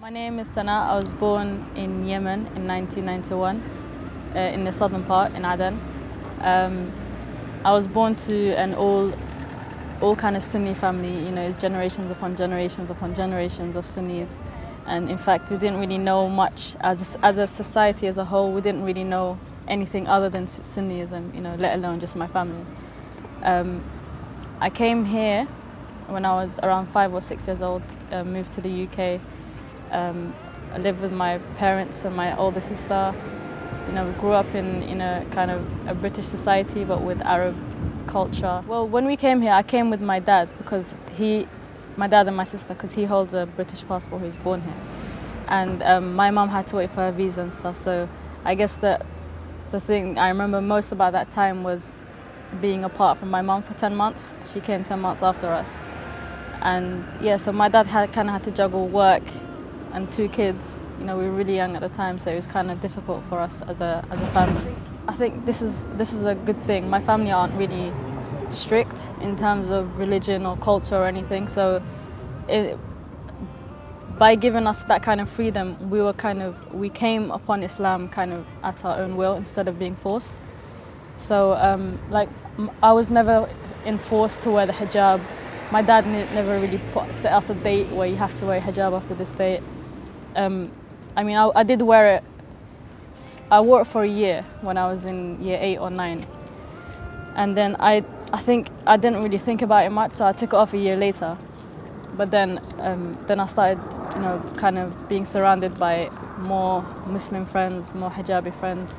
My name is Sana. I was born in Yemen in 1991, in the southern part, in Aden. I was born to an all kind of Sunni family, you know, it's generations upon generations upon generations of Sunnis. And in fact, we didn't really know much, as a society as a whole, we didn't really know anything other than Sunnism, you know, let alone just my family. I came here when I was around 5 or 6 years old, moved to the UK. I lived with my parents and my older sister. You know, we grew up in a kind of a British society, but with Arab culture. Well, when we came here, I came with my dad because my dad and my sister, because he holds a British passport, he was born here. And my mum had to wait for her visa and stuff, so I guess the thing I remember most about that time was being apart from my mum for 10 months. She came 10 months after us. And yeah, so my dad kind of had to juggle work and 2 kids. You know, we were really young at the time, so it was kind of difficult for us as a family. I think this is a good thing. My family aren't really strict in terms of religion or culture or anything, so by giving us that kind of freedom, we came upon Islam kind of at our own will instead of being forced. So like, I was never enforced to wear the hijab. My dad never really set us a date where you have to wear hijab after this date. I mean, I did wear it. I wore it for a year when I was in year 8 or 9. And then I think I didn't really think about it much, so I took it off a year later. But then I started, you know, kind of being surrounded by more Muslim friends, more hijabi friends.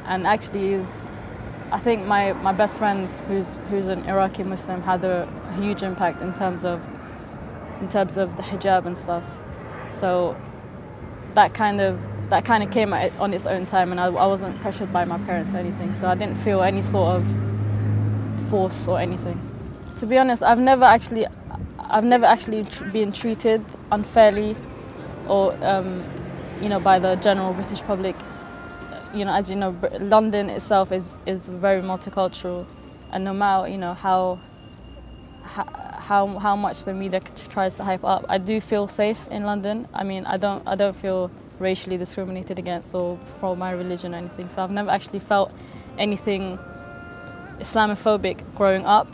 And actually, I think my best friend, who's an Iraqi Muslim, had a huge impact in terms of the hijab and stuff. So that kind of came on its own time, and I wasn't pressured by my parents or anything, so I didn't feel any sort of force or anything. To be honest, I've never actually been treated unfairly, or you know, by the general British public. You know, as you know, London itself is very multicultural, and no matter, you know, how much the media tries to hype up, I do feel safe in London. I mean, I don't feel racially discriminated against or for my religion or anything. So I've never actually felt anything Islamophobic growing up.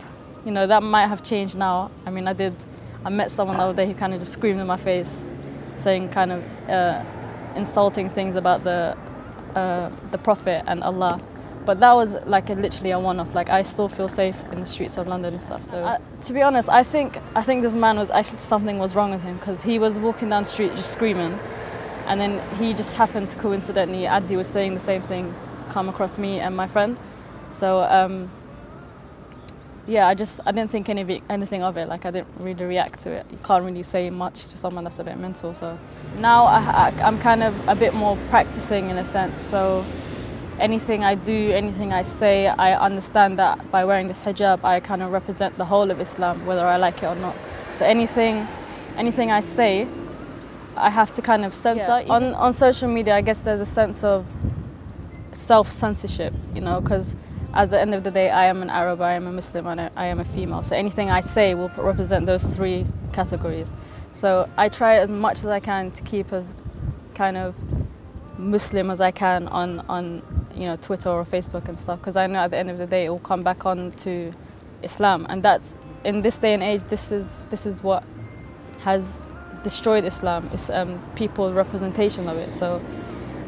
You know, that might have changed now. I mean, I met someone the other day who kind of just screamed in my face, saying kind of insulting things about the Prophet and Allah. But that was like literally a one-off. Like, I still feel safe in the streets of London and stuff. So to be honest, I think this man was actually, something was wrong with him, because he was walking down the street just screaming, and then he just happened to coincidentally, as he was saying the same thing, come across me and my friend. So yeah, I didn't think anything of it. Like, I didn't really react to it. You can't really say much to someone that's a bit mental. So now I'm kind of a bit more practicing in a sense. So anything I do, anything I say, I understand that by wearing this hijab, I kind of represent the whole of Islam, whether I like it or not. So anything I say, I have to kind of censor. Yeah. On social media, I guess there's a sense of self-censorship, you know, because at the end of the day, I am an Arab, I am a Muslim, and I am a female. So anything I say will represent those 3 categories. So I try as much as I can to keep as kind of Muslim as I can on you know, Twitter or Facebook and stuff, because I know at the end of the day it will come back on to Islam, and that's, in this day and age, this is what has destroyed Islam. It's people's representation of it. So,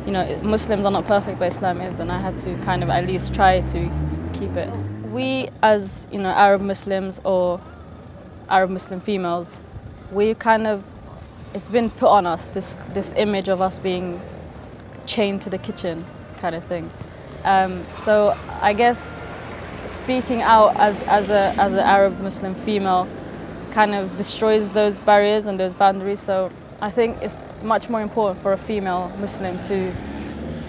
you know, Muslims are not perfect, but Islam is, and I have to kind of at least try to keep it. We, as, you know, Arab Muslims or Arab Muslim females, we kind of, it's been put on us, this image of us being chained to the kitchen kind of thing. So I guess speaking out as an Arab Muslim female kind of destroys those barriers and those boundaries. So I think it's much more important for a female Muslim to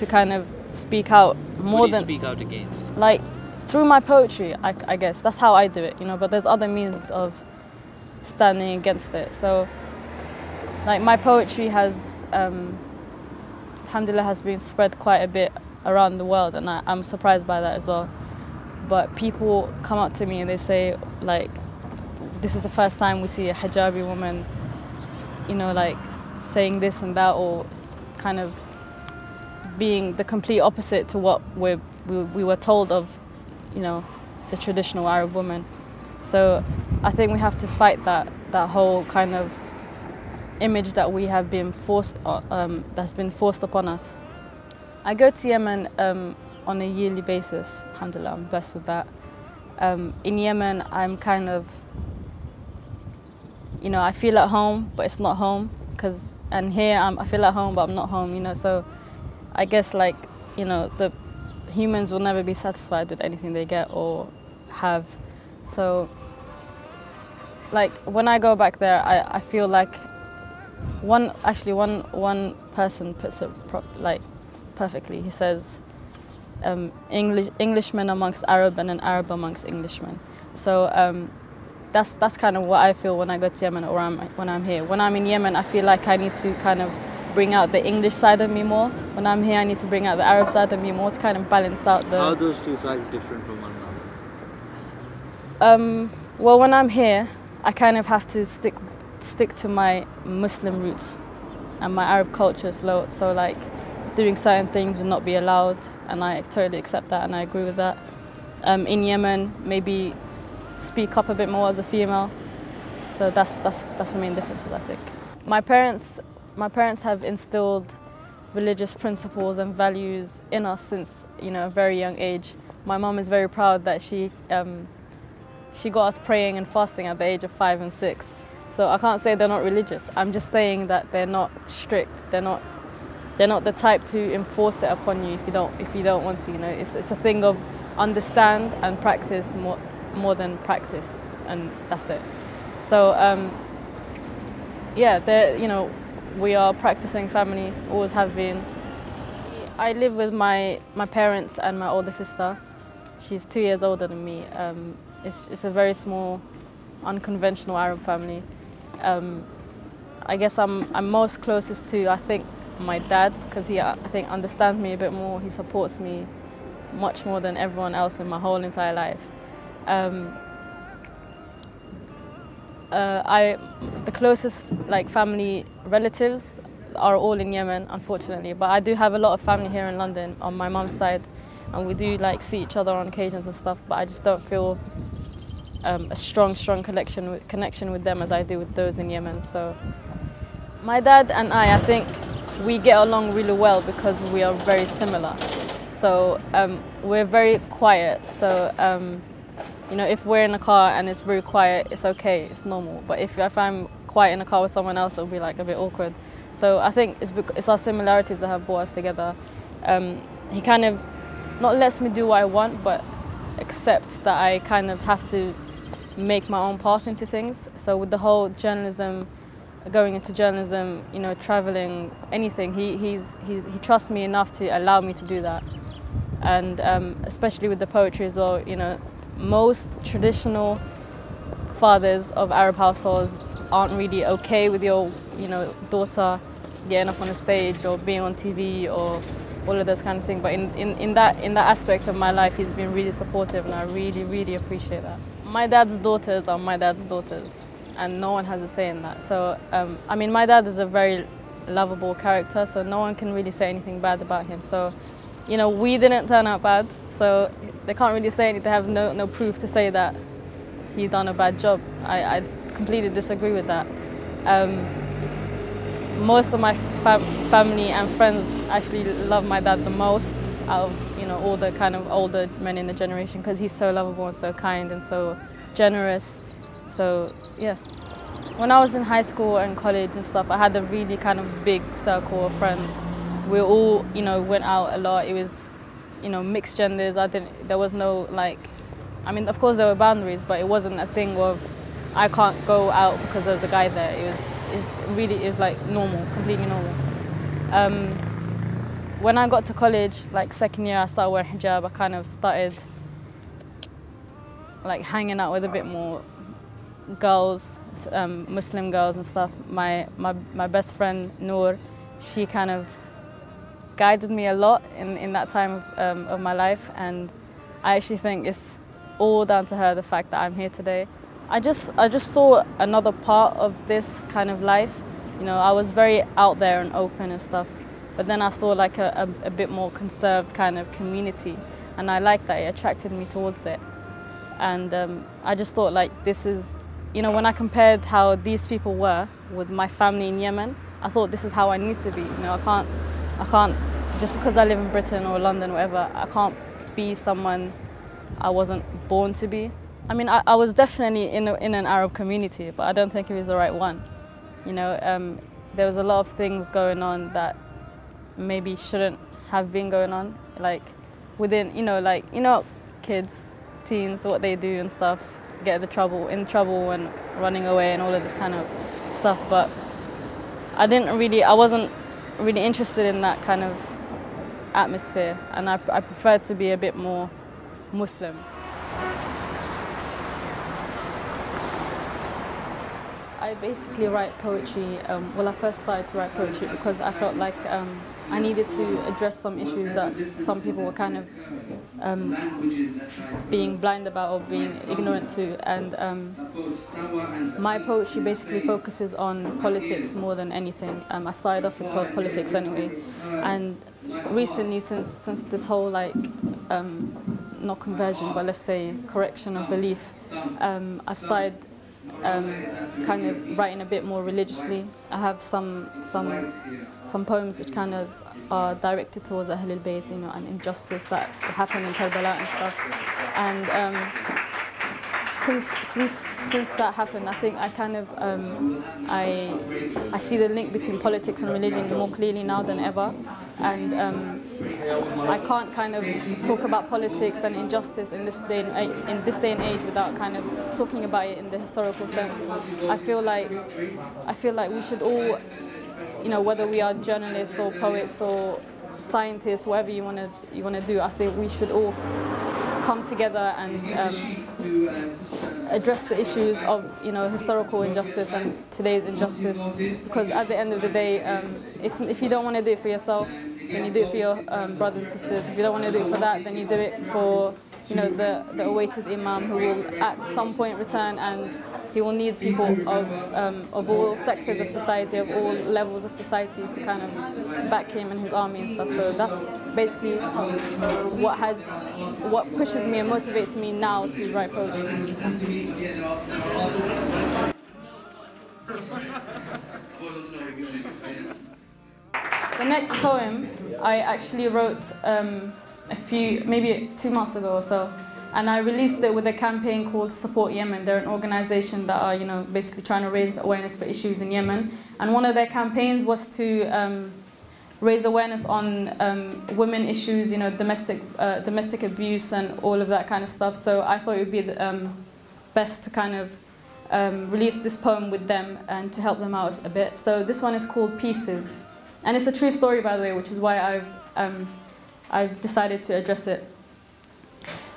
kind of speak out more than... What do you speak out against? Like, through my poetry, I guess. That's how I do it, you know, but there's other means of standing against it. So, like, my poetry has, alhamdulillah, has been spread quite a bit around the world, and I'm surprised by that as well. But people come up to me and they say, like, this is the first time we see a hijabi woman, you know, like, saying this and that, or kind of being the complete opposite to what we were told of, you know, the traditional Arab woman. So I think we have to fight that whole kind of image that we have been forced, that's been forced upon us. I go to Yemen on a yearly basis. Alhamdulillah, I'm blessed with that. In Yemen, I'm kind of, you know, I feel at home, but it's not home. And here I feel at home, but I'm not home, you know. So I guess, like, you know, the humans will never be satisfied with anything they get or have. So, like, when I go back there, I feel like one person puts it perfectly. He says, Englishmen amongst Arab and an Arab amongst Englishmen. So that's kind of what I feel when I go to Yemen, or when I'm here. When I'm in Yemen, I feel like I need to kind of bring out the English side of me more. When I'm here, I need to bring out the Arab side of me more to kind of balance out the... How are those two sides different from one another? Well, when I'm here, I kind of have to stick to my Muslim roots and my Arab culture. So like, doing certain things would not be allowed, and I totally accept that and I agree with that. In Yemen, maybe speak up a bit more as a female. So that's the main differences, I think. My parents have instilled religious principles and values in us since, you know, a very young age. My mom is very proud that she got us praying and fasting at the age of 5 and 6. So I can't say they're not religious. I'm just saying that they're not strict. They're not the type to enforce it upon you if you don't want to. You know, it's a thing of understand and practice more than practice, and that's it. So yeah, you know, we are practicing family, always have been. I live with my parents and my older sister. She's 2 years older than me. It's a very small, unconventional Arab family. I guess I'm most closest to, I think, my dad, because he, I think, understands me a bit more. He supports me much more than everyone else in my whole entire life. The closest, like, family relatives are all in Yemen, unfortunately, but I do have a lot of family here in London on my mum's side, and we do, like, see each other on occasions and stuff, but I just don't feel a strong connection with them as I do with those in Yemen. So my dad and I think we get along really well because we are very similar. So we're very quiet. So you know, if we're in a car and it's very quiet, it's okay, it's normal. But if I'm quiet in a car with someone else, it'll be like a bit awkward. So I think it's our similarities that have brought us together. He kind of not lets me do what I want, but accepts that I kind of have to make my own path into things. So with the whole journalism, going into journalism, you know, traveling, anything, he trusts me enough to allow me to do that. And especially with the poetry as well, you know, most traditional fathers of Arab households aren't really okay with your, you know, daughter getting up on a stage or being on TV or all of those kind of things. But in that aspect of my life, he's been really supportive, and I really, really appreciate that. My dad's daughters are my dad's daughters, and no one has a say in that. So, I mean, my dad is a very lovable character, so no one can really say anything bad about him. So, you know, we didn't turn out bad, so they can't really say anything. They have no proof to say that he done a bad job. I completely disagree with that. Most of my family and friends actually love my dad the most out of, you know, all the kind of older men in the generation, because he's so lovable and so kind and so generous. So yeah. When I was in high school and college and stuff, I had a really kind of big circle of friends. We all, you know, went out a lot. It was, you know, mixed genders. There was no, like, I mean, of course there were boundaries, but it wasn't a thing of I can't go out because there's a guy there. It was like normal, completely normal. When I got to college, like second year, I started wearing hijab. I kind of started like hanging out with a bit more girls, Muslim girls and stuff. My best friend Noor, she kind of guided me a lot in that time of my life, and I actually think it's all down to her, the fact that I'm here today. I just saw another part of this kind of life You know, I was very out there and open and stuff. But then I saw like a bit more conserved kind of community, and I liked that. It attracted me towards it. And I just thought, like, this is, you know, when I compared how these people were with my family in Yemen, I thought this is how I need to be. You know, I can't, just because I live in Britain or London or whatever, I can't be someone I wasn't born to be. I mean, I was definitely in an Arab community, but I don't think it was the right one. You know, there was a lot of things going on that maybe shouldn't have been going on, like within, you know, kids, teens, what they do and stuff, get in trouble and running away and all of this kind of stuff. But I wasn't really interested in that kind of atmosphere, and I preferred to be a bit more Muslim. I basically write poetry. Well, I first started to write poetry because I felt like I needed to address some issues that some people were kind of being blind about or being ignorant to. And my poetry basically focuses on politics more than anything. I started off with politics anyway, and recently, since this whole like not conversion, but let's say correction of belief, I've started kind of writing a bit more religiously. I have some poems which kind of are directed towards Ahlulbayt, you know, and injustice that happened in Karbala and stuff. And since that happened, I think I kind of I see the link between politics and religion more clearly now than ever. And I can't kind of talk about politics and injustice in this day and age without kind of talking about it in the historical sense. I feel like we should all, you know, whether we are journalists or poets or scientists, whatever you want to do, I think we should all come together and address the issues of, you know, historical injustice and today's injustice. Because at the end of the day, if you don't want to do it for yourself, then you do it for your brothers and sisters. If you don't want to do it for that, then you do it for, you know, the awaited imam who will at some point return, and he will need people of all sectors of society, of all levels of society, to kind of back him and his army and stuff. So that's basically what pushes me and motivates me now to write poetry. The next poem I actually wrote maybe 2 months ago or so, and I released it with a campaign called Support Yemen. They're an organization that are, you know, basically trying to raise awareness for issues in Yemen. And one of their campaigns was to raise awareness on women issues, you know, domestic abuse and all of that kind of stuff. So I thought it would be best to kind of release this poem with them and to help them out a bit. So this one is called Pieces. And it's a true story, by the way, which is why I've decided to address it.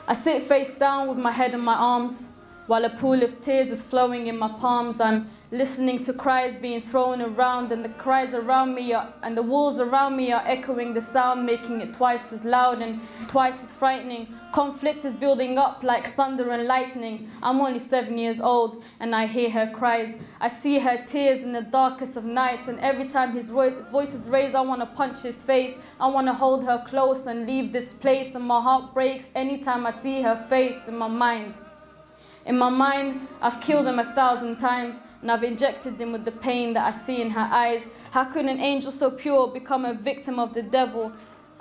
I sit face down with my head in my arms, while a pool of tears is flowing in my palms. I'm listening to cries being thrown around, and the cries around me and the walls around me are echoing the sound, making it twice as loud and twice as frightening. Conflict is building up like thunder and lightning. I'm only 7 years old, and I hear her cries. I see her tears in the darkest of nights, and every time his voice is raised, I want to punch his face. I want to hold her close and leave this place, and my heart breaks anytime I see her face in my mind. In my mind, I've killed him 1,000 times, and I've injected him with the pain that I see in her eyes. How could an angel so pure become a victim of the devil?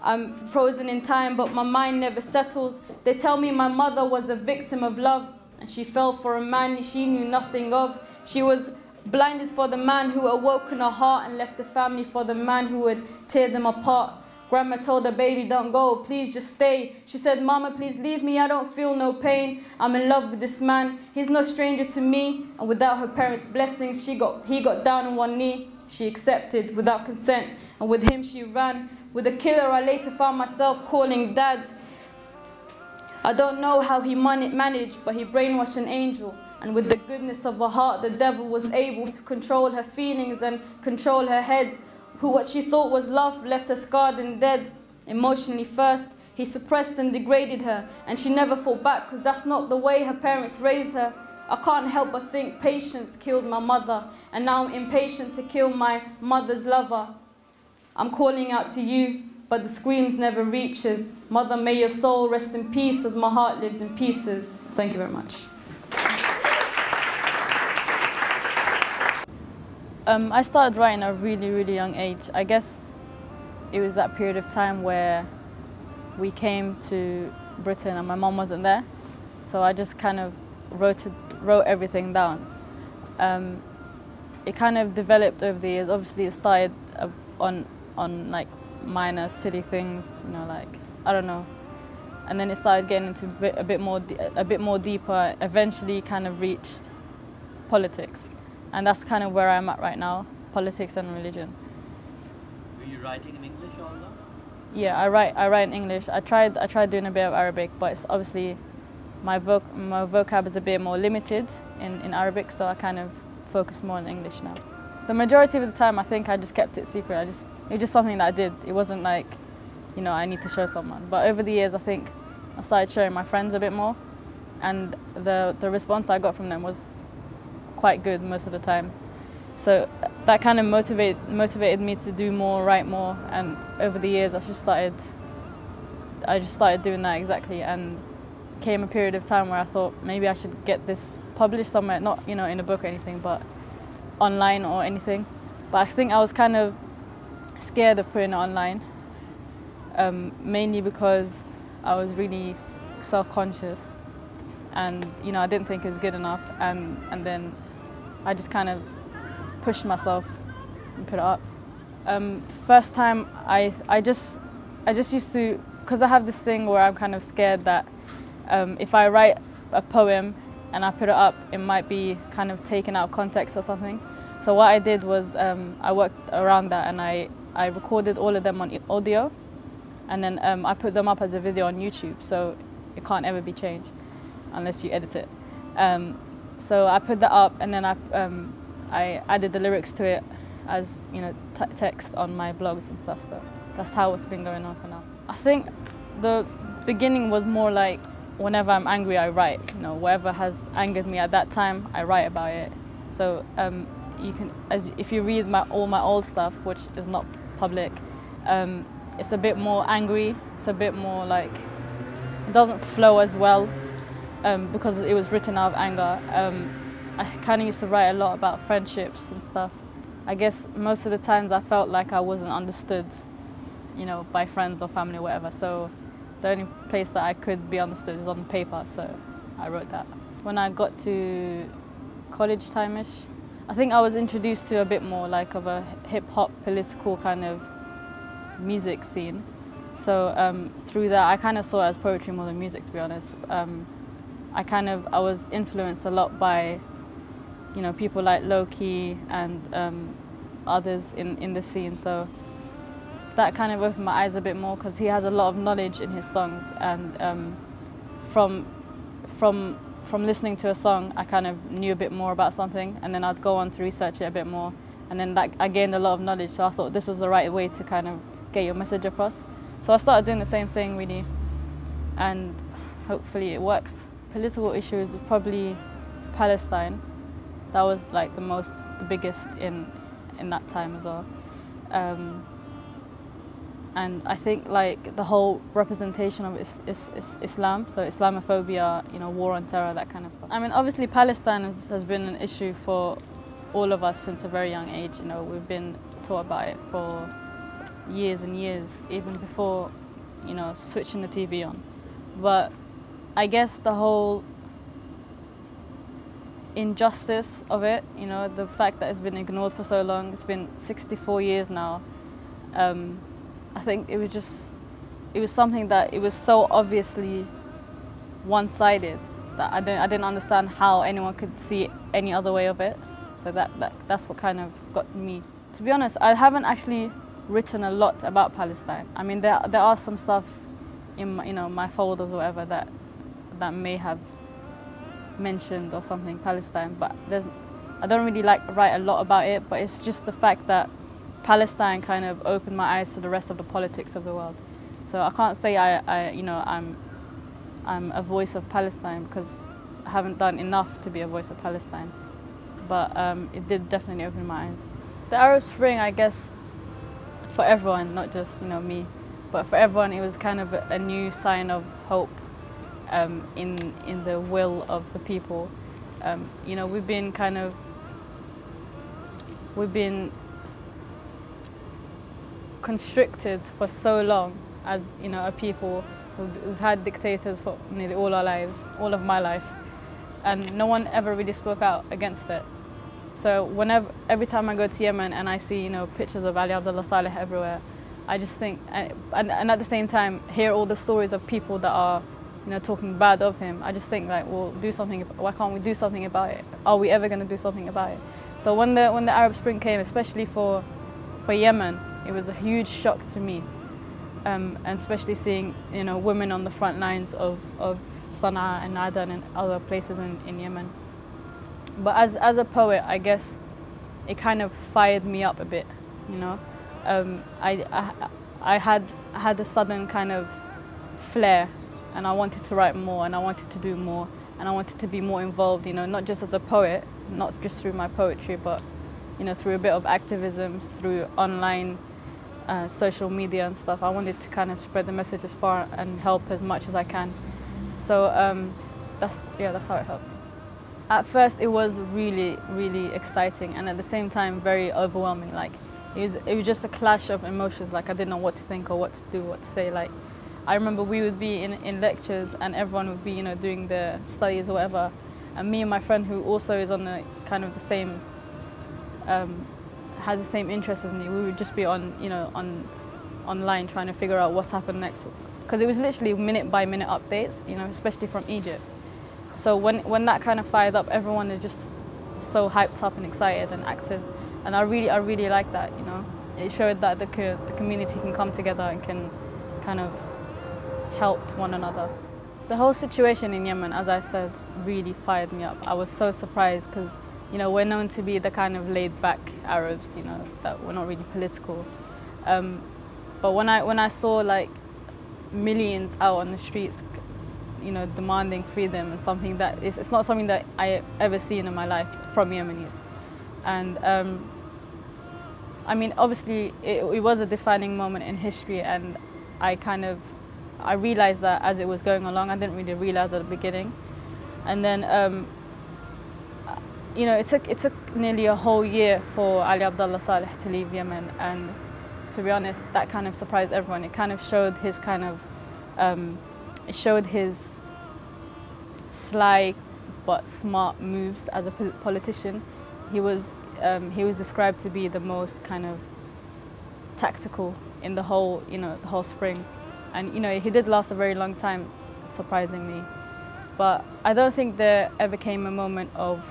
I'm frozen in time, but my mind never settles. They tell me my mother was a victim of love, and she fell for a man she knew nothing of. She was blinded for the man who awoke in her heart and left the family for the man who would tear them apart. Grandma told her, baby, don't go, please just stay. She said, Mama, please leave me, I don't feel no pain. I'm in love with this man, he's no stranger to me. And without her parents' blessings, he got down on one knee. She accepted without consent, and with him she ran. With the killer, I later found myself calling Dad. I don't know how he managed, but he brainwashed an angel. And with the goodness of her heart, the devil was able to control her feelings and control her head. Who what she thought was love left her scarred and dead. Emotionally first, he suppressed and degraded her, and she never fought back, because that's not the way her parents raised her. I can't help but think patience killed my mother, and now I'm impatient to kill my mother's lover. I'm calling out to you, but the screams never reaches. Mother, may your soul rest in peace as my heart lives in pieces. Thank you very much. I started writing at a really, really young age. I guess it was that period of time where we came to Britain and my mum wasn't there. So I just kind of wrote everything down. It kind of developed over the years. Obviously, it started on like minor silly things, you know, like I don't know, and then it started getting into a bit more deeper. Eventually, kind of reached politics, and that's kind of where I'm at right now: politics and religion. Were you writing in English all along? Yeah, I write in English. I tried doing a bit of Arabic, but it's obviously my vocab is a bit more limited in Arabic, so I kind of focus more on English now. The majority of the time, I think I just kept it secret. It was just something that I did. It wasn't like, you know, I need to show someone. But over the years, I think I started showing my friends a bit more, and the response I got from them was quite good most of the time. So that kind of motivated me to do more, write more, and over the years, I just started doing that exactly. And came a period of time where I thought maybe I should get this published somewhere, not, you know, in a book or anything, but online or anything. But I think I was kind of scared of putting it online, mainly because I was really self-conscious, and you know, I didn't think it was good enough, and then I just kind of pushed myself and put it up. First time I just used to, because I have this thing where I'm kind of scared that if I write a poem and I put it up, it might be kind of taken out of context or something. So what I did was I worked around that, and I recorded all of them on audio, and then I put them up as a video on YouTube, so it can't ever be changed unless you edit it. So I put that up, and then I added the lyrics to it as, you know, text on my blogs and stuff. So that's how it's been going on for now. I think the beginning was more like, whenever I'm angry, I write. You know, whatever has angered me at that time, I write about it. So you can, if you read all my old stuff, which is not public, it's a bit more angry. It's a bit more like, it doesn't flow as well because it was written out of anger. I kind of used to write a lot about friendships and stuff. I guess most of the times I felt like I wasn't understood, you know, by friends or family or whatever. So the only place that I could be understood is on paper, so I wrote that. When I got to college time-ish, I think I was introduced to a bit more like of a hip-hop political kind of music scene. So through that, I kind of saw it as poetry more than music, to be honest. I was influenced a lot by, you know, people like Low-Key and others in the scene. So that kind of opened my eyes a bit more, because he has a lot of knowledge in his songs, and from listening to a song, I kind of knew a bit more about something, and then I'd go on to research it a bit more, and then I gained a lot of knowledge. So I thought this was the right way to kind of get your message across. So I started doing the same thing really, and hopefully it works. Political issues was probably Palestine. That was like the biggest in that time as well. And I think like the whole representation of Islam, so Islamophobia, you know, war on terror, that kind of stuff. I mean, obviously Palestine has been an issue for all of us since a very young age. You know, we've been taught about it for years and years, even before, you know, switching the TV on. But I guess the whole injustice of it, you know, the fact that it's been ignored for so long, it's been 64 years now. I think it was something that it was so obviously one-sided that I didn't understand how anyone could see any other way of it. So that's what kind of got me. To be honest, I haven't actually written a lot about Palestine. I mean, there are some stuff in my, you know, my folders or whatever that may have mentioned or something Palestine, but I don't really write a lot about it. But it's just the fact that Palestine kind of opened my eyes to the rest of the politics of the world. So I can't say I'm a voice of Palestine, because haven't done enough to be a voice of Palestine. But it did definitely open my eyes. The Arab Spring, I guess, for everyone, not just me, but for everyone, it was kind of a new sign of hope in the will of the people. We've been constricted for so long as a people. We've had dictators for nearly all our lives, all of my life, and no one ever really spoke out against it. So every time I go to Yemen and I see pictures of Ali Abdullah Saleh everywhere, I just think, and at the same time hear all the stories of people that are talking bad of him, I just think like, well, do something. Why can't we do something about it? Are we ever going to do something about it? So when the Arab Spring came, especially for Yemen, it was a huge shock to me, and especially seeing women on the front lines of Sana'a and Aden and other places in Yemen. But as a poet, I guess it kind of fired me up a bit, I had a sudden kind of flare, and I wanted to write more, and I wanted to do more, and I wanted to be more involved, not just as a poet, not just through my poetry, but through a bit of activism, through online social media and stuff. I wanted to kind of spread the message as far and help as much as I can. So that's how it helped. At first, it was really, really exciting, and at the same time, very overwhelming. Like it was just a clash of emotions. Like I didn't know what to think or what to do, what to say. Like I remember we would be in lectures, and everyone would be doing their studies or whatever, and me and my friend, who also is on the kind of the same has the same interests as me, we would just be online trying to figure out what's happened next, because it was literally minute by minute updates, especially from Egypt. So when that kind of fired up, everyone is just so hyped up and excited and active, and I really like that. It showed that the community can come together and can kind of help one another. The whole situation in Yemen, as I said, really fired me up. I was so surprised because we're known to be the kind of laid-back Arabs, that we're not really political. But when I saw like millions out on the streets, demanding freedom, and something that it's not something that I ever seen in my life from Yemenis. And I mean, obviously it was a defining moment in history, and I realized that as it was going along. I didn't really realize at the beginning. And then it took nearly a whole year for Ali Abdullah Saleh to leave Yemen, and to be honest, that kind of surprised everyone. It kind of showed his his sly but smart moves as a politician. He was described to be the most kind of tactical in the whole the whole spring, and he did last a very long time, surprisingly. But I don't think there ever came a moment of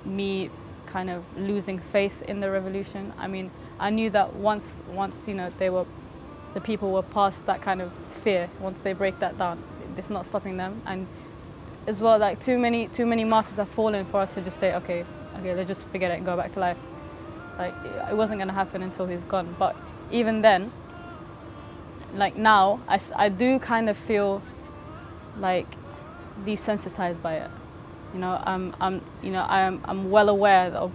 me kind of losing faith in the revolution. I mean, I knew that once the people were past that kind of fear, once they break that down, it's not stopping them. And as well, like too many martyrs have fallen for us to just say, okay, let's just forget it and go back to life. Like it wasn't going to happen until he's gone. But even then, like now, I do kind of feel like desensitized by it. I'm well aware of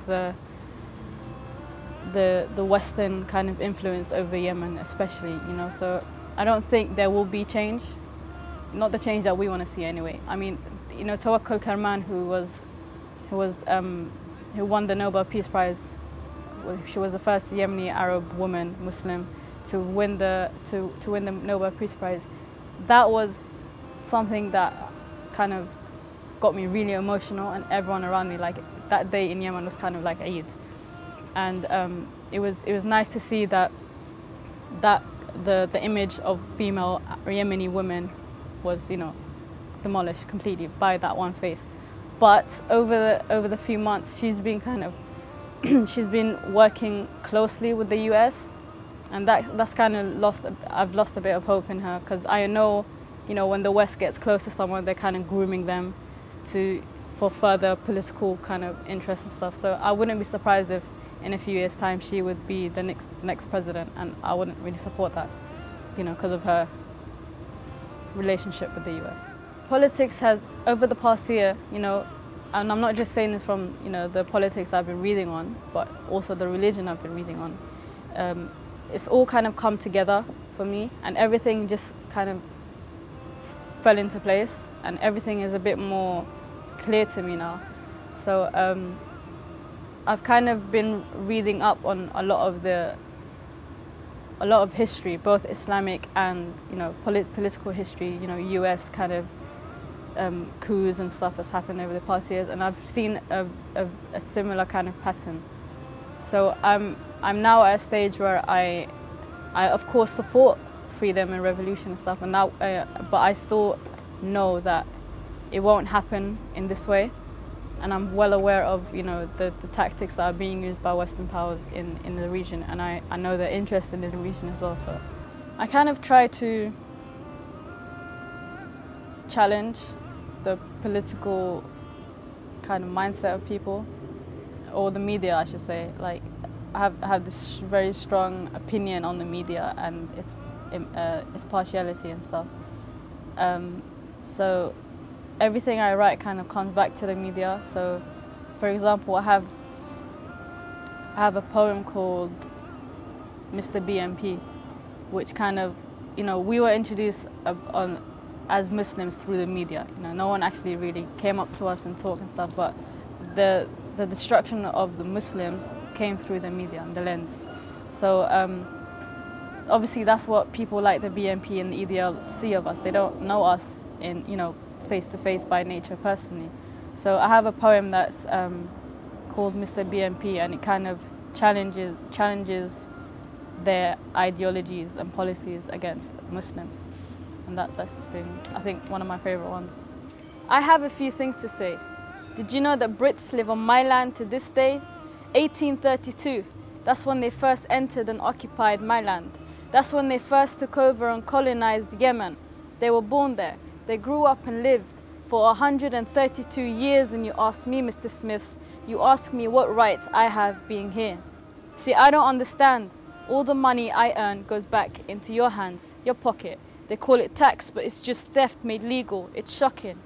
the Western kind of influence over Yemen, especially. So I don't think there will be change, not the change that we want to see anyway. I mean, Tawakkul Karman, who won the Nobel Peace Prize. She was the first Yemeni Arab woman, Muslim, to win the Nobel Peace Prize. That was something that kind of got me really emotional, and everyone around me. Like that day in Yemen was kind of like Eid, and it was nice to see that the image of female Yemeni women was demolished completely by that one face. But over the few months, she's been kind of she's been working closely with the US, and that's kind of I've lost a bit of hope in her, because I know when the West gets close to someone, they're kind of grooming them for further political kind of interest and stuff. So I wouldn't be surprised if in a few years' time she would be the next president, and I wouldn't really support that, because of her relationship with the US. Politics has, over the past year, you know, and I'm not just saying this from, you know, the politics I've been reading on, but also the religion I've been reading on. It's all kind of come together for me, and everything just kind of fell into place, and everything is a bit more clear to me now. So I've kind of been reading up on a lot of history, both Islamic and, you know, political history, you know, US kind of coups and stuff that's happened over the past years, and I've seen a similar kind of pattern. So I'm now at a stage where I of course support freedom and revolution and stuff, and that, but I still know that it won't happen in this way, and I'm well aware of, you know, the tactics that are being used by Western powers in the region, and I know they're interested in the region as well. So I kind of try to challenge the political kind of mindset of people, or the media, I should say. Like, I have this very strong opinion on the media and its partiality and stuff. So everything I write kind of comes back to the media. So, for example, I have a poem called Mr. BMP, which kind of, you know, we were introduced as Muslims through the media. You know, no one actually really came up to us and talked and stuff, but the destruction of the Muslims came through the media and the lens. So obviously that's what people like the BNP and the EDL see of us. They don't know us in, you know, face to face by nature personally. So I have a poem that's called Mr. BNP, and it kind of challenges their ideologies and policies against Muslims. And that's been, I think, one of my favourite ones. I have a few things to say. Did you know that Brits live on my land to this day? 1832, that's when they first entered and occupied my land. That's when they first took over and colonised Yemen. They were born there. They grew up and lived for 132 years, and you ask me, Mr. Smith, you ask me what right I have being here. See, I don't understand. All the money I earn goes back into your hands, your pocket. They call it tax, but it's just theft made legal. It's shocking.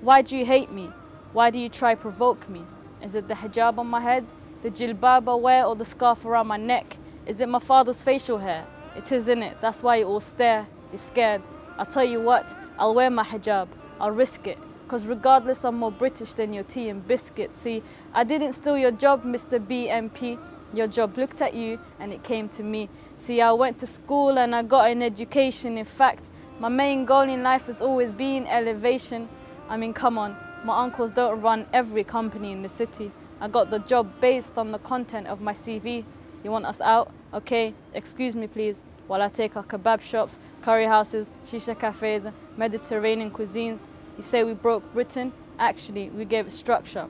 Why do you hate me? Why do you try to provoke me? Is it the hijab on my head, the jilbab I wear, or the scarf around my neck? Is it my father's facial hair? It is, innit? That's why you all stare. You're scared. I'll tell you what, I'll wear my hijab. I'll risk it. Because regardless, I'm more British than your tea and biscuits. See, I didn't steal your job, Mr. BMP. Your job looked at you and it came to me. See, I went to school and I got an education. In fact, my main goal in life has always been elevation. I mean, come on, my uncles don't run every company in the city. I got the job based on the content of my CV. You want us out? Okay, excuse me please, while I take our kebab shops, curry houses, shisha cafes, Mediterranean cuisines. You say we broke Britain? Actually, we gave it structure.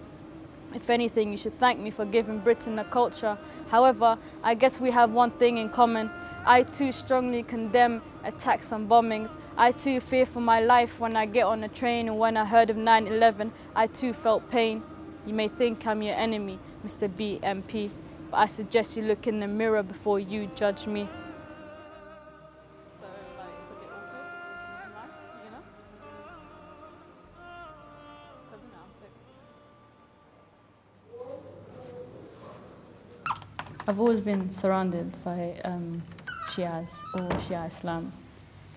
If anything, you should thank me for giving Britain a culture. However, I guess we have one thing in common. I too strongly condemn attacks and bombings. I too fear for my life when I get on a train, and when I heard of 9/11, I too felt pain. You may think I'm your enemy, Mr. BMP, but I suggest you look in the mirror before you judge me. So, like, it's a bit awkward, right? You know? Doesn't it? I'm sick. I've always been surrounded by Shias or Shia Islam,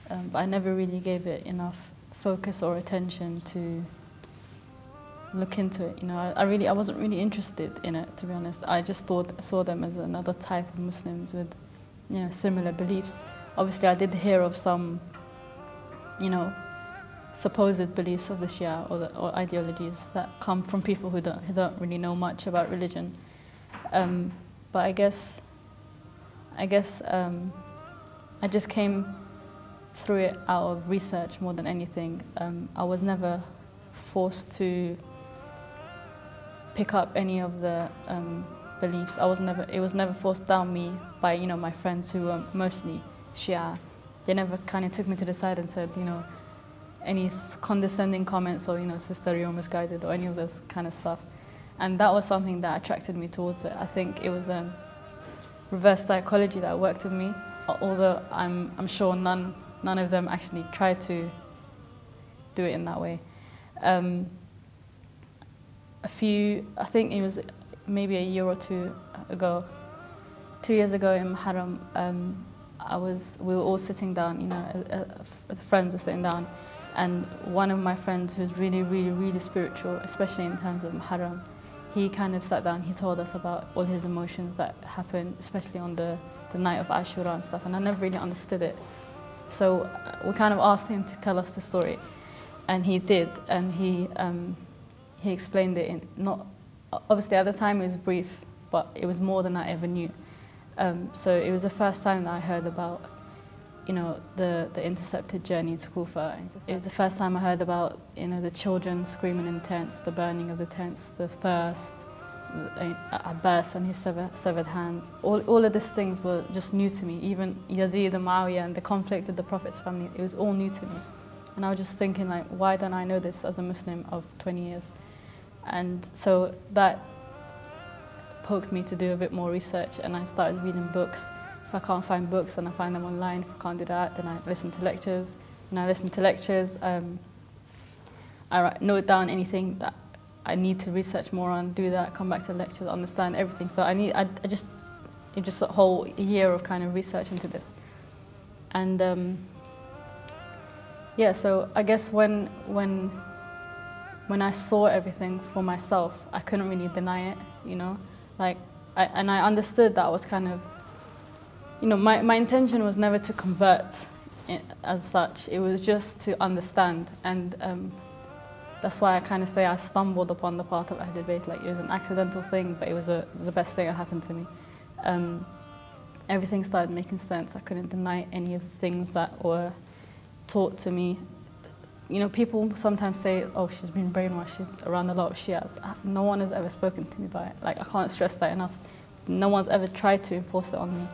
but I never really gave it enough focus or attention to look into it. You know, I wasn't really interested in it, to be honest. I just saw them as another type of Muslims with, you know, similar beliefs. Obviously, I did hear of some, you know, supposed beliefs of the Shia or ideologies that come from people who don't really know much about religion. But I guess I just came through it out of research more than anything. I was never forced to pick up any of the beliefs. It was never forced down me by, you know, my friends who were mostly Shia. They never kind of took me to the side and said, you know, any condescending comments or, you know, sister, you're misguided or any of this kind of stuff. And that was something that attracted me towards it. I think it was reverse psychology that worked with me, although I'm sure none of them actually tried to do it in that way. I think it was maybe a year or 2 ago, 2 years ago in Muharram, we were all sitting down, you know, the friends were sitting down, and one of my friends who's really, really, really spiritual, especially in terms of Muharram, he kind of sat down, he told us about all his emotions that happened, especially on the night of Ashura and stuff, and I never really understood it. So we kind of asked him to tell us the story, and he did, and he explained it in, not, obviously at the time it was brief, but it was more than I ever knew. So it was the first time that I heard about, you know, the intercepted journey to Kufa. It was the first time I heard about, you know, the children screaming in tents, the burning of the tents, the thirst, Abbas and his severed hands. All of these things were just new to me. Even Yazid and Muawiyah and the conflict with the Prophet's family, it was all new to me. And I was just thinking, like, why don't I know this as a Muslim of 20 years? And so that poked me to do a bit more research, and I started reading books. If I can't find books, then I find them online. If I can't do that, then I listen to lectures. When I listen to lectures, I note down anything that I need to research more on, do that, come back to lectures, understand everything. So it just a whole year of kind of research into this. And yeah, so I guess when I saw everything for myself, I couldn't really deny it, you know? Like, and I understood that I was kind of, you know, my intention was never to convert as such. It was just to understand, and that's why I kind of say I stumbled upon the path of Ahlulbayt. Like, it was an accidental thing, but it was the best thing that happened to me. Everything started making sense. I couldn't deny any of the things that were taught to me. You know, people sometimes say, oh, she's been brainwashed, she's around a lot of Shias. No one has ever spoken to me about it. Like, I can't stress that enough. No one's ever tried to enforce it on me.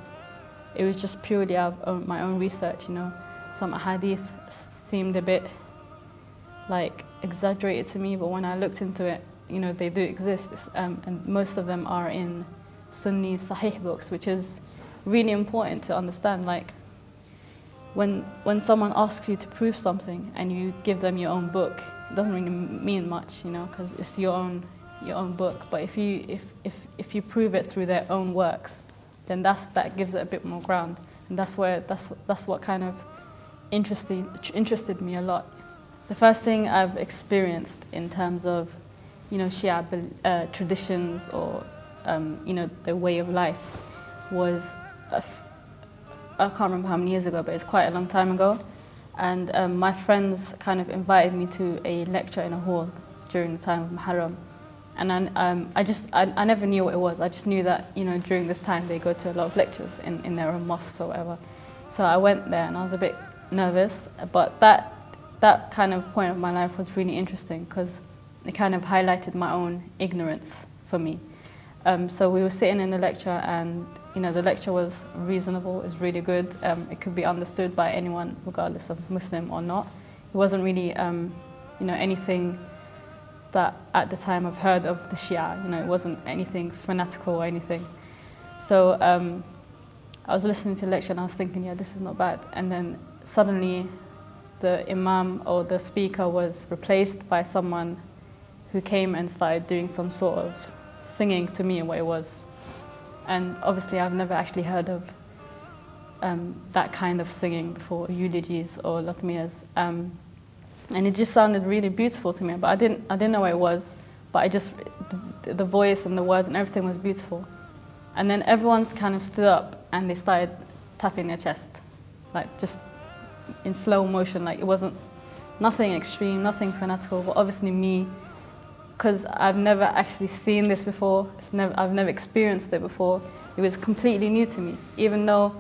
It was just purely out of my own research, you know. Some hadith seemed a bit, like, exaggerated to me, but when I looked into it, you know, they do exist. And most of them are in Sunni Sahih books, which is really important to understand. Like, when someone asks you to prove something and you give them your own book, it doesn't really mean much, you know, because it's your own book. But if you prove it through their own works, then that gives it a bit more ground, and that's what kind of interested me a lot. The first thing I've experienced in terms of, you know, Shia traditions or you know, the way of life was I can't remember how many years ago, but it's quite a long time ago. And my friends kind of invited me to a lecture in a hall during the time of Muharram. And I never knew what it was. I just knew that, you know, during this time they go to a lot of lectures in their own mosques or whatever. So I went there and I was a bit nervous, but that kind of point of my life was really interesting because it kind of highlighted my own ignorance for me. So we were sitting in the lecture, and you know, the lecture was reasonable, it was really good. It could be understood by anyone, regardless of Muslim or not. It wasn't really, you know, anything that at the time I've heard of the Shia. You know, it wasn't anything fanatical or anything. So I was listening to the lecture and I was thinking, yeah, this is not bad. And then suddenly the imam or the speaker was replaced by someone who came and started doing some sort of singing to me what it was. And obviously I've never actually heard of that kind of singing before, eulogies or latmiyas. And it just sounded really beautiful to me, but I didn't know what it was, but the voice and the words and everything was beautiful. And then everyone's kind of stood up and they started tapping their chest, like just in slow motion. Like, it wasn't nothing extreme, nothing fanatical, but obviously me, because I've never actually seen this before, I've never experienced it before, it was completely new to me. Even though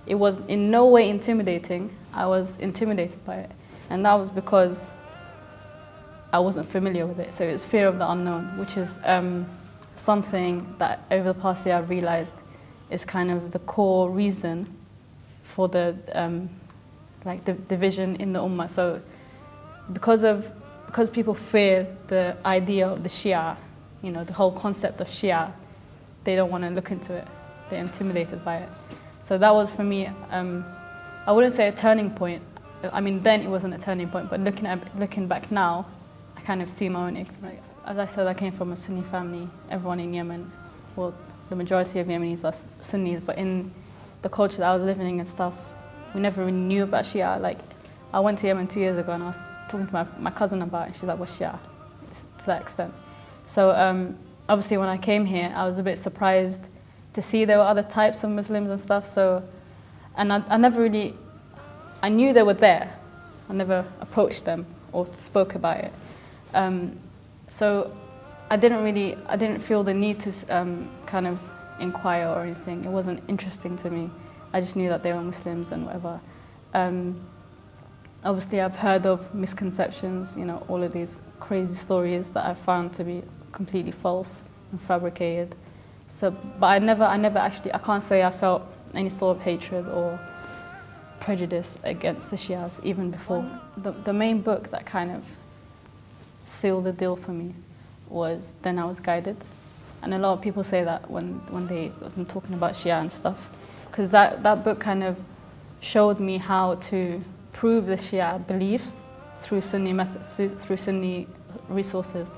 it was in no way intimidating, I was intimidated by it. And that was because I wasn't familiar with it. So it was fear of the unknown, which is something that over the past year I've realized is kind of the core reason for the division in the ummah. So because people fear the idea of the Shia, you know, the whole concept of Shia, they don't want to look into it. They're intimidated by it. So that was for me, I wouldn't say a turning point. I mean, then it wasn't a turning point, but looking back now, I kind of see my own ignorance. As I said, I came from a Sunni family. Everyone in Yemen, well, the majority of Yemenis are Sunnis, but in the culture that I was living in and stuff, we never really knew about Shia. Like, I went to Yemen 2 years ago and I was talking to my cousin about it. She's like, what's Shia? To that extent. So obviously when I came here, I was a bit surprised to see there were other types of Muslims and stuff. So, and I never really, I knew they were there. I never approached them or spoke about it. So I didn't feel the need to kind of inquire or anything. It wasn't interesting to me. I just knew that they were Muslims and whatever. Obviously, I've heard of misconceptions, you know, all of these crazy stories that I found to be completely false and fabricated. So, but I never actually, I can't say I felt any sort of hatred or prejudice against the Shias even before. The main book that kind of sealed the deal for me was Then I Was Guided. And a lot of people say that when I'm talking about Shia and stuff, because that book kind of showed me how to prove the Shia beliefs through Sunni methods, through Sunni resources.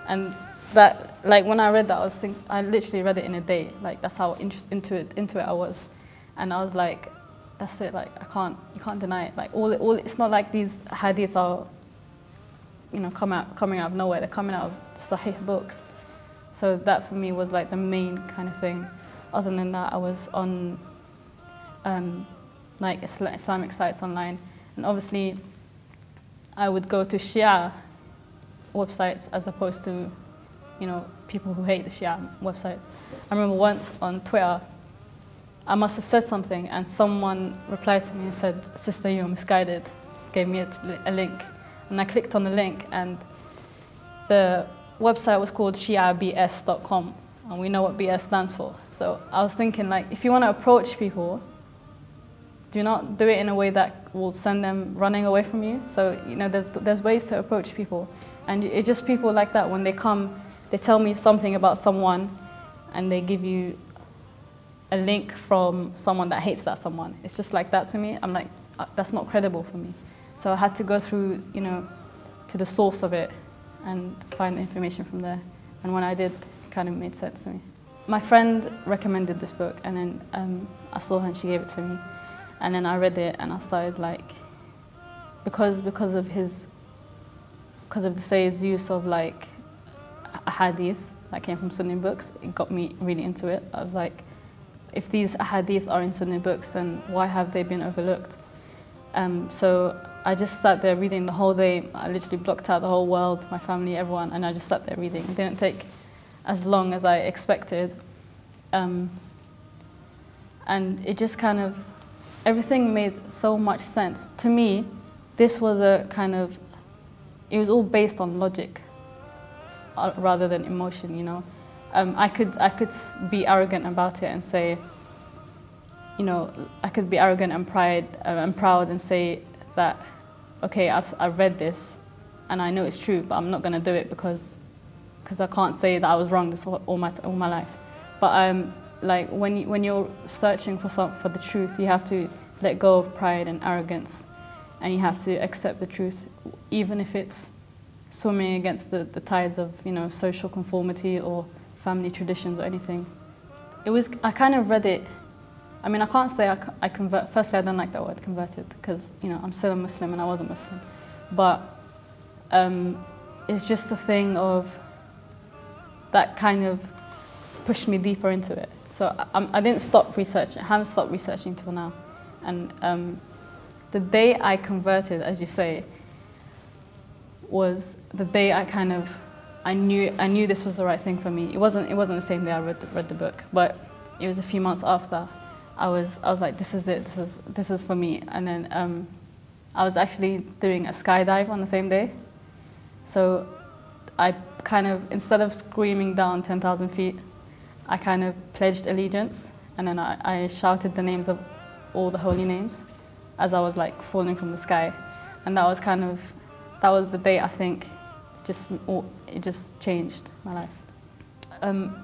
And that, like, when I read that, I literally read it in a day. Like, that's how into it I was. And I was like, that's it, like, you can't deny it. Like, it's not like these hadith are, you know, coming out of nowhere. They're coming out of Sahih books. So that for me was like the main kind of thing. Other than that, I was on like Islamic sites online. And obviously, I would go to Shia websites as opposed to, you know, people who hate the Shia websites. I remember once on Twitter, I must have said something and someone replied to me and said, "Sister, you're misguided," gave me a link. And I clicked on the link and the website was called shiabs.com, and we know what BS stands for. So I was thinking, like, if you want to approach people, do not do it in a way that will send them running away from you. So, you know, there's ways to approach people. And it's just people like that, when they come, they tell me something about someone and they give you a link from someone that hates that someone. It's just like that to me. I'm like, that's not credible for me. So I had to go through, you know, to the source of it and find the information from there. And when I did, it kind of made sense to me. My friend recommended this book, and then I saw her and she gave it to me. And then I read it and I started, like, because of the Sayyid's use of, like, hadith that came from Sunni books, it got me really into it. I was like, if these hadith are in Sunni books, then why have they been overlooked? So I just sat there reading the whole day. I literally blocked out the whole world, my family, everyone, and I just sat there reading. It didn't take as long as I expected. And it just kind of, everything made so much sense. To me, this was a kind of, it was all based on logic rather than emotion, you know. I could be arrogant about it and say, you know, I could be arrogant and proud and say that, okay, I've read this and I know it's true, but I'm not going to do it because I can't say that I was wrong all my life. But like when you're searching for the truth, you have to let go of pride and arrogance, and you have to accept the truth, even if it's swimming against the tides of, you know, social conformity or family traditions or anything. I kind of read it. I mean, I can't say I convert. Firstly, I don't like that word, converted, because, you know, I'm still a Muslim and I was a Muslim. But it's just a thing of that kind of pushed me deeper into it. So I didn't stop researching. I haven't stopped researching till now. And the day I converted, as you say, was the day I knew this was the right thing for me. It wasn't the same day I read the book, but it was a few months after. I was like, this is it. This is for me. And then I was actually doing a skydive on the same day. So I kind of, instead of screaming down 10,000 feet, I kind of pledged allegiance, and then I shouted the names of all the holy names as I was, like, falling from the sky. And that was the day, I think, it just changed my life.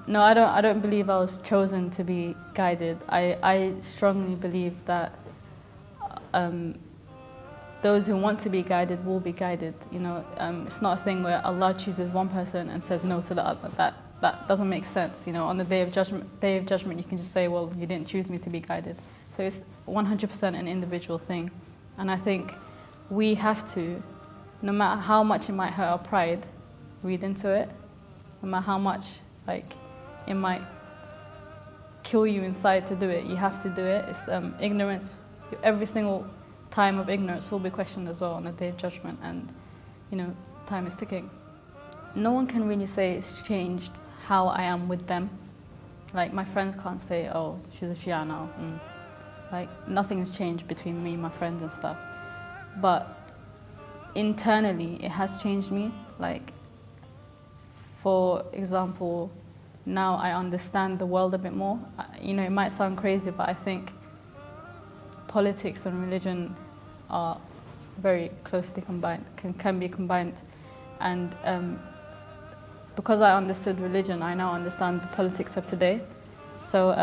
No, I don't believe I was chosen to be guided. I strongly believe that those who want to be guided will be guided. You know, it's not a thing where Allah chooses one person and says no to the other. That doesn't make sense. You know, on the day of judgment, you can just say, well, you didn't choose me to be guided. So it's 100% an individual thing. And I think we have to, no matter how much it might hurt our pride, read into it. No matter how much it might kill you inside to do it, you have to do it. It's ignorance. Every single time of ignorance will be questioned as well on the day of judgment, and you know, time is ticking. No one can really say it's changed how I am with them. Like, my friends can't say, oh, she's a Shia now. Like, nothing has changed between me and my friends and stuff. But internally, it has changed me. Like, for example, now I understand the world a bit more. You know, it might sound crazy, but I think politics and religion are very closely combined, can be combined. And because I understood religion, I now understand the politics of today. So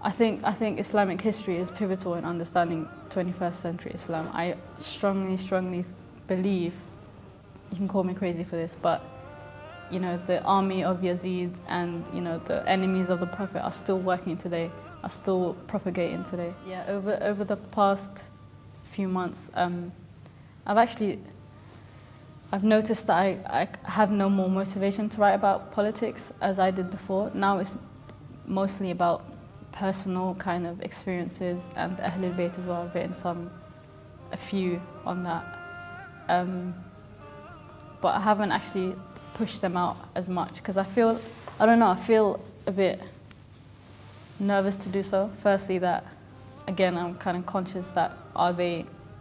I think Islamic history is pivotal in understanding 21st century Islam. I strongly believe, you can call me crazy for this, but you know, the army of Yazid and you know, the enemies of the Prophet are still working today, are still propagating today. Yeah, over the past few months, I've noticed that I have no more motivation to write about politics as I did before. Now it's mostly about personal kind of experiences, and Ahlulbayt as well. I've written a few on that. But I haven't actually pushed them out as much because I feel a bit nervous to do so. Firstly, that again, I'm kind of conscious that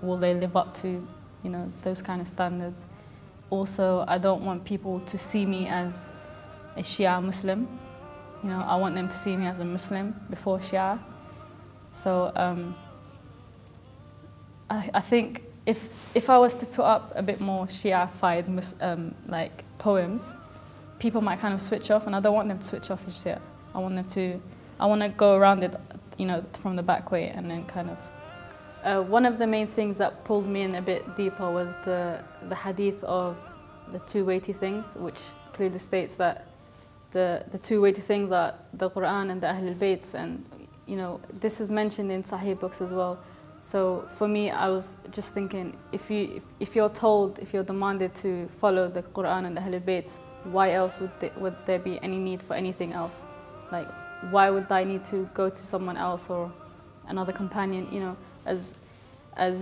will they live up to, you know, those kind of standards. Also, I don't want people to see me as a Shia Muslim. You know, I want them to see me as a Muslim before Shia. So I think if I was to put up a bit more Shia-fied like poems, people might kind of switch off, and I don't want them to switch off just yet. I want to go around it, you know, from the back way, and then kind of. One of the main things that pulled me in a bit deeper was the hadith of the two weighty things, which clearly states that the two weighty things are the Quran and the Ahlulbayt, and you know, this is mentioned in Sahih books as well. So for me, I was just thinking, if you're demanded to follow the Quran and the Ahlulbayt, why else would there be any need for anything else? Like, why would I need to go to someone else or another companion? You know, as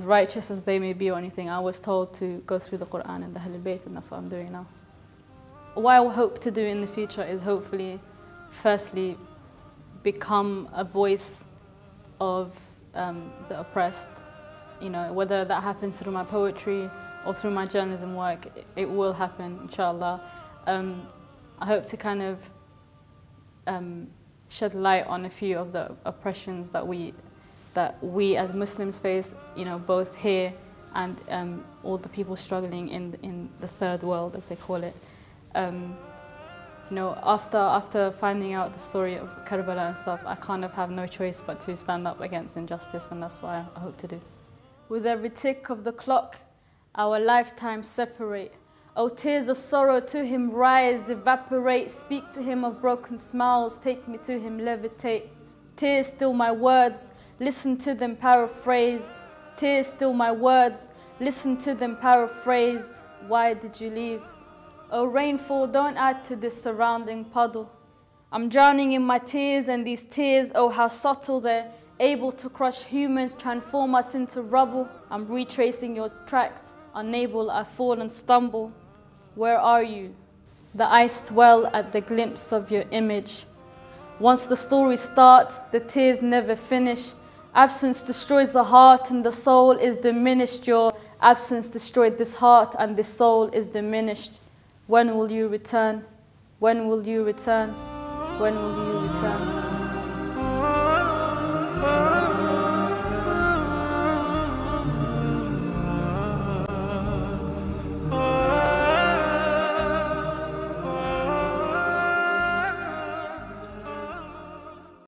righteous as they may be or anything, I was told to go through the Quran and the Ahlulbayt, and that's what I'm doing now. What I hope to do in the future is hopefully, firstly, become a voice of the oppressed. You know, whether that happens through my poetry or through my journalism work, it will happen, inshallah. I hope to kind of shed light on a few of the oppressions that we as Muslims face, you know, both here and all the people struggling in the third world, as they call it. You know, after finding out the story of Karbala and stuff, I kind of have no choice but to stand up against injustice, and that's what I hope to do. With every tick of the clock, our lifetimes separate. Oh, tears of sorrow to him rise, evaporate. Speak to him of broken smiles, take me to him, levitate. Tears still my words, listen to them, paraphrase. Tears still my words, listen to them, paraphrase. Why did you leave? Oh, rainfall, don't add to this surrounding puddle. I'm drowning in my tears, and these tears, oh, how subtle they're able to crush humans, transform us into rubble. I'm retracing your tracks, unable, I fall and stumble. Where are you? The eyes swell at the glimpse of your image. Once the story starts, the tears never finish. Absence destroys the heart, and the soul is diminished. Your absence destroyed this heart, and this soul is diminished. When will you return? When will you return? When will you return?